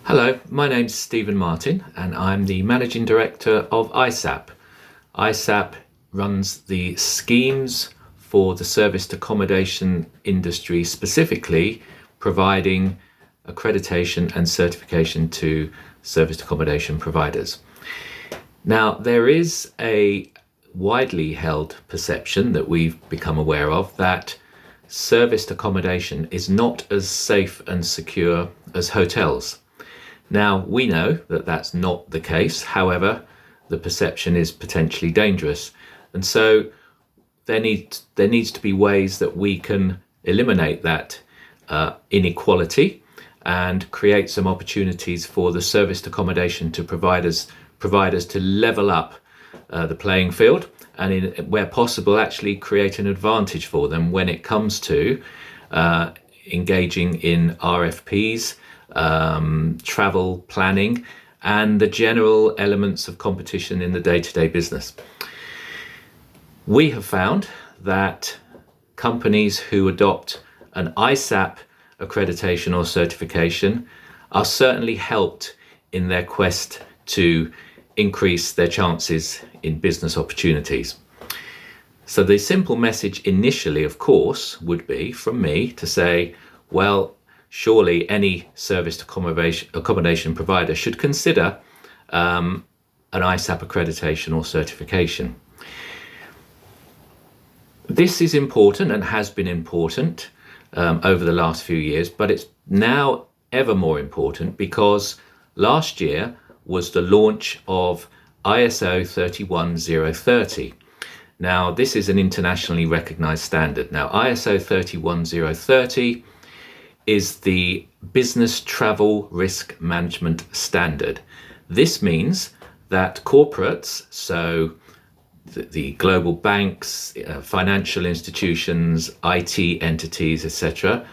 Hello, my name's Stephen Martin and I'm the Managing Director of ISAAP. ISAAP runs the schemes for the serviced accommodation industry, specifically providing accreditation and certification to serviced accommodation providers. Now, there is a widely held perception that we've become aware of that serviced accommodation is not as safe and secure as hotels. Now, we know that that's not the case. However, the perception is potentially dangerous. And so there needs to be ways that we can eliminate that inequality and create some opportunities for the serviced accommodation to providers to level up the playing field, and where possible actually create an advantage for them when it comes to engaging in RFPs, travel planning, and the general elements of competition in the day-to-day business. We have found that companies who adopt an ISAAP accreditation or certification are certainly helped in their quest to increase their chances in business opportunities. So the simple message initially, of course, would be from me to say, well, surely any serviced accommodation provider should consider an ISAAP accreditation or certification. This is important and has been important over the last few years, but it's now ever more important because last year was the launch of ISO 31030. Now, this is an internationally recognized standard. Now, ISO 31030 is the Business Travel Risk Management Standard. This means that corporates, so the global banks, financial institutions, IT entities, etc.,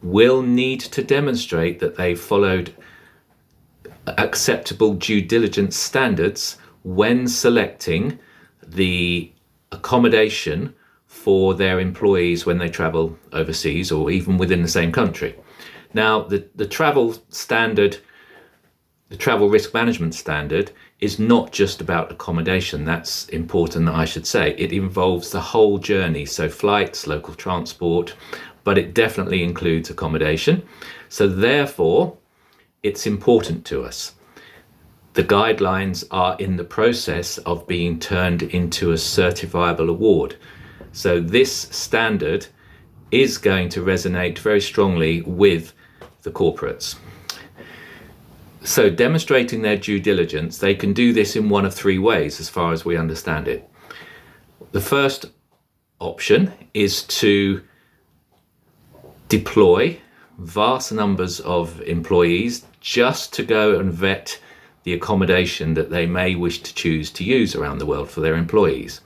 will need to demonstrate that they followed acceptable due diligence standards when selecting the accommodation for their employees when they travel overseas or even within the same country. Now, the travel standard, the travel risk management standard, is not just about accommodation. That's important, I should say. It involves the whole journey, so flights, local transport, but it definitely includes accommodation. So therefore, it's important to us. The guidelines are in the process of being turned into a certifiable award. So this standard is going to resonate very strongly with the corporates. So demonstrating their due diligence, they can do this in one of three ways as far as we understand it. The first option is to deploy vast numbers of employees just to go and vet the accommodation that they may wish to choose to use around the world for their employees.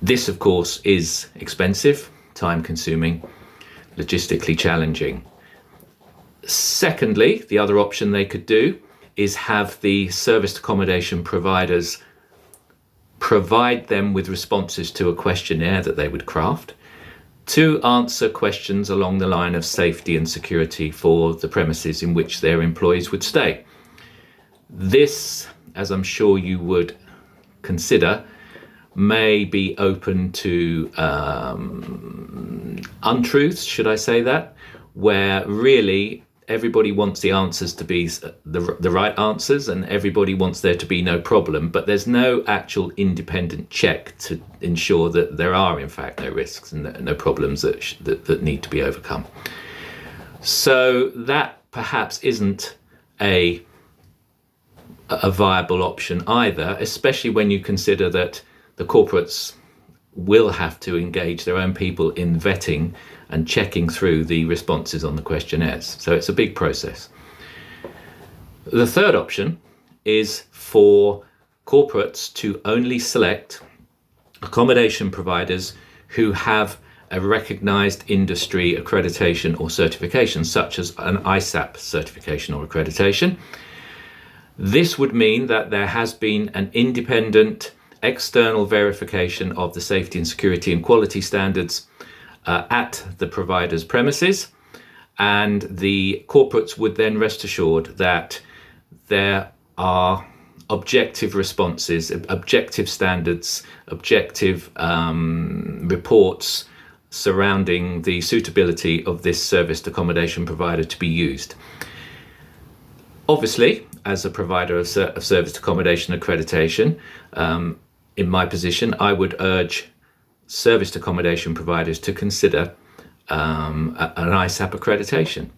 This, of course, is expensive, time-consuming, logistically challenging. Secondly, the other option they could do is have the serviced accommodation providers provide them with responses to a questionnaire that they would craft to answer questions along the line of safety and security for the premises in which their employees would stay. This, as I'm sure you would consider, may be open to untruths, should I say that, where really everybody wants the answers to be the right answers and everybody wants there to be no problem, but there's no actual independent check to ensure that there are in fact no risks and no problems that need to be overcome. So that perhaps isn't a viable option either, especially when you consider that the corporates will have to engage their own people in vetting and checking through the responses on the questionnaires. So it's a big process. The third option is for corporates to only select accommodation providers who have a recognized industry accreditation or certification, such as an ISAAP certification or accreditation. This would mean that there has been an independent external verification of the safety and security and quality standards at the provider's premises, And the corporates would then rest assured that there are objective responses, objective standards, objective reports surrounding the suitability of this serviced accommodation provider to be used. Obviously, as a provider of serviced accommodation accreditation, in my position, I would urge serviced accommodation providers to consider an ISAAP accreditation.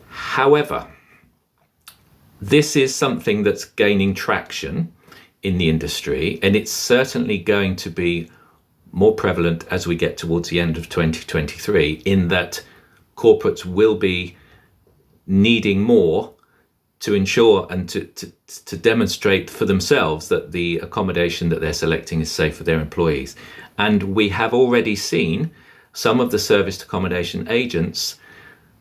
However, this is something that's gaining traction in the industry, and it's certainly going to be more prevalent as we get towards the end of 2023, in that corporates will be needing more to ensure and to demonstrate for themselves that the accommodation that they're selecting is safe for their employees. And we have already seen some of the serviced accommodation agents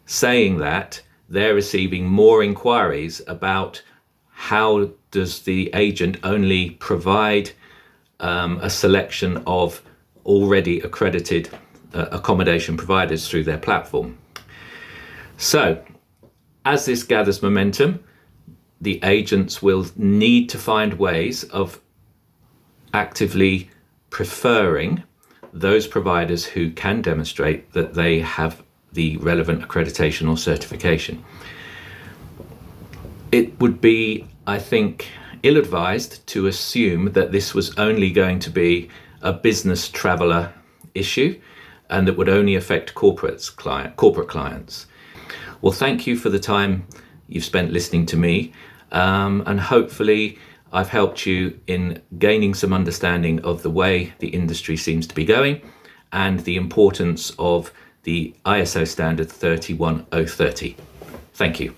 saying that they're receiving more inquiries about how does the agent only provide a selection of already accredited accommodation providers through their platform. So as this gathers momentum, the agents will need to find ways of actively preferring those providers who can demonstrate that they have the relevant accreditation or certification. It would be, I think, ill-advised to assume that this was only going to be a business traveller issue and that would only affect corporate clients. Well, thank you for the time you've spent listening to me, and hopefully I've helped you in gaining some understanding of the way the industry seems to be going and the importance of the ISO standard 31030. Thank you.